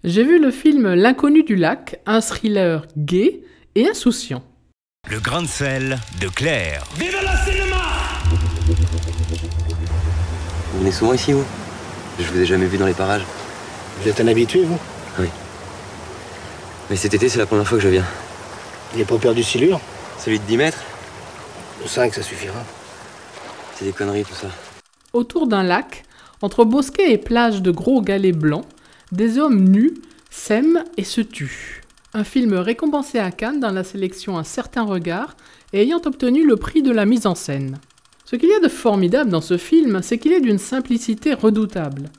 J'ai vu le film L'inconnu du lac, un thriller gai et insouciant. Le grain de sel de Claire. Vive le cinéma! Vous venez souvent ici, vous? Je vous ai jamais vu dans les parages. Vous êtes un habitué, vous? Oui. Mais cet été, c'est la première fois que je viens. Il n'est pas perdu silure? Celui de 10 mètres? De 5, ça suffira. C'est des conneries, tout ça. Autour d'un lac, entre bosquets et plages de gros galets blancs, des hommes nus s'aiment et se tuent. Un film récompensé à Cannes dans la sélection Un certain regard et ayant obtenu le prix de la mise en scène. Ce qu'il y a de formidable dans ce film, c'est qu'il est d'une simplicité redoutable.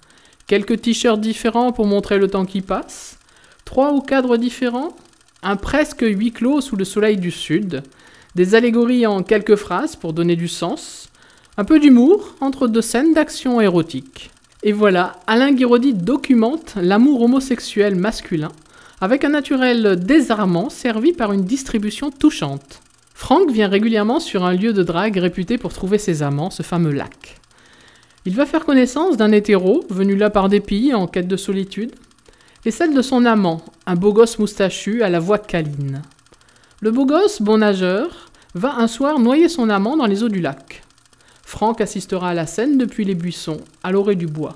Quelques t-shirts différents pour montrer le temps qui passe, 3 ou 4 différents, un presque huis clos sous le soleil du sud, des allégories en quelques phrases pour donner du sens, un peu d'humour entre 2 scènes d'action érotique. Et voilà, Alain Guiraudy documente l'amour homosexuel masculin avec un naturel désarmant servi par une distribution touchante. Franck vient régulièrement sur un lieu de drague réputé pour trouver ses amants, ce fameux lac. Il va faire connaissance d'un hétéro venu là par dépit en quête de solitude et celle de son amant, un beau gosse moustachu à la voix câline. Le beau gosse, bon nageur, va un soir noyer son amant dans les eaux du lac. Franck assistera à la scène depuis les buissons, à l'orée du bois.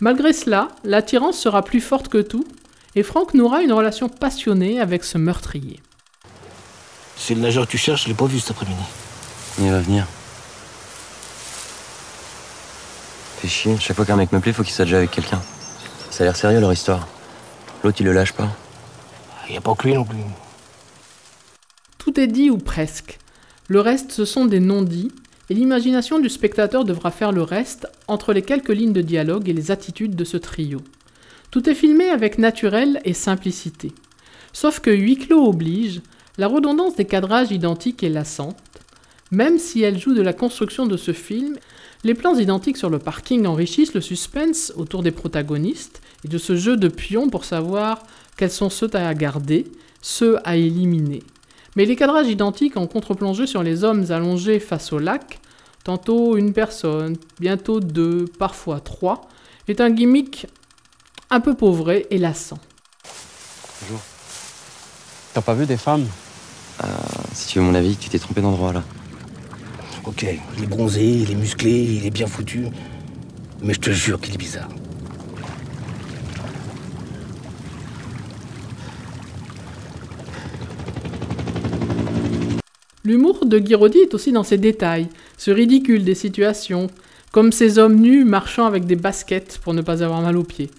Malgré cela, l'attirance sera plus forte que tout, et Franck nouera une relation passionnée avec ce meurtrier. C'est le nageur que tu cherches, je l'ai pas vu cet après-midi. Il va venir. Fait chier, chaque fois qu'un mec me plaît, faut qu'il soit déjà avec quelqu'un. Ça a l'air sérieux leur histoire. L'autre, il le lâche pas. Il n'y a pas que lui non plus. Tout est dit ou presque. Le reste, ce sont des non-dits, et l'imagination du spectateur devra faire le reste entre les quelques lignes de dialogue et les attitudes de ce trio. Tout est filmé avec naturel et simplicité. Sauf que huis clos oblige, la redondance des cadrages identiques est lassante. Même si elle joue de la construction de ce film, les plans identiques sur le parking enrichissent le suspense autour des protagonistes et de ce jeu de pions pour savoir quels sont ceux à garder, ceux à éliminer. Mais les cadrages identiques en contre-plongée sur les hommes allongés face au lac, tantôt une personne, bientôt 2, parfois 3, est un gimmick un peu pauvré et lassant. Bonjour. T'as pas vu des femmes? Si tu veux mon avis, tu t'es trompé d'endroit, là. Ok, il est bronzé, il est musclé, il est bien foutu. Mais je te jure qu'il est bizarre. L'humour de Guiraudy est aussi dans ses détails, ce ridicule des situations, comme ces hommes nus marchant avec des baskets pour ne pas avoir mal aux pieds.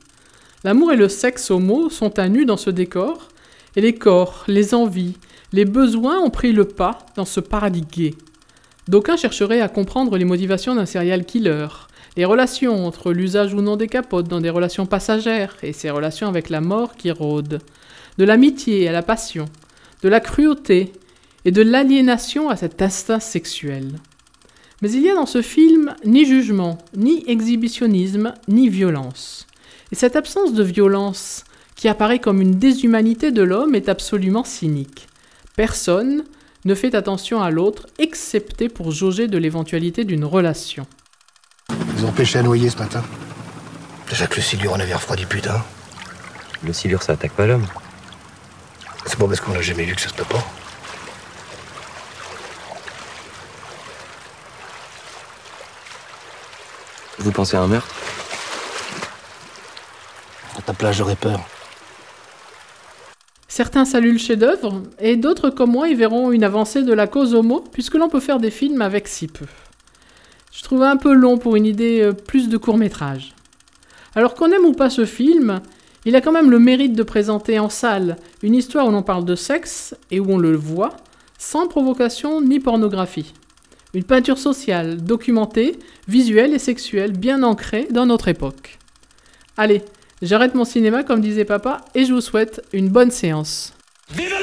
L'amour et le sexe homo sont à nu dans ce décor, et les corps, les envies, les besoins ont pris le pas dans ce paradis gay. D'aucuns chercheraient à comprendre les motivations d'un serial killer, les relations entre l'usage ou non des capotes dans des relations passagères et ses relations avec la mort qui rôde, de l'amitié à la passion, de la cruauté et de l'aliénation à cet instinct sexuel. Mais il y a dans ce film ni jugement, ni exhibitionnisme, ni violence. Et cette absence de violence, qui apparaît comme une déshumanité de l'homme, est absolument cynique. Personne ne fait attention à l'autre, excepté pour jauger de l'éventualité d'une relation. Ils ont pêché à noyer ce matin. Déjà que le silure en avait refroidi putain. Le silure, ça attaque pas l'homme. C'est pas parce qu'on l'a jamais vu que ça se peut pas. Vous pensez à un meurtre? À ta place, j'aurais peur. Certains saluent le chef-d'œuvre, et d'autres comme moi y verront une avancée de la cause homo, puisque l'on peut faire des films avec si peu. Je trouve un peu long pour une idée plus de court-métrage. Alors qu'on aime ou pas ce film, il a quand même le mérite de présenter en salle une histoire où l'on parle de sexe, et où on le voit, sans provocation ni pornographie. Une peinture sociale, documentée, visuelle et sexuelle, bien ancrée dans notre époque. Allez, j'arrête mon cinéma comme disait papa, et je vous souhaite une bonne séance. Vive